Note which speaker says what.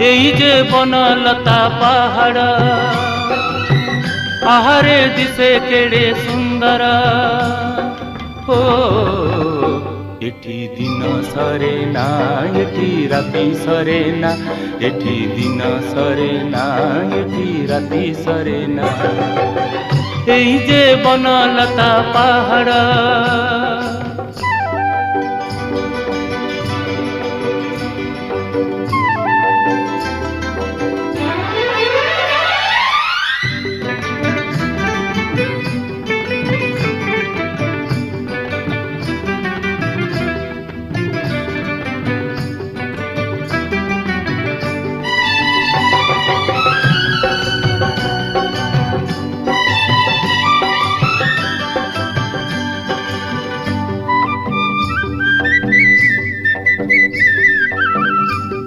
Speaker 1: एई जे बनलता पहाड़ आहारे दिसे केड़े सुंदर हो एठी दिन सरे ना एठी राति सरे ना एठी दिन सरे ना एठी राति सरे ना एई जे बनलता पहाड़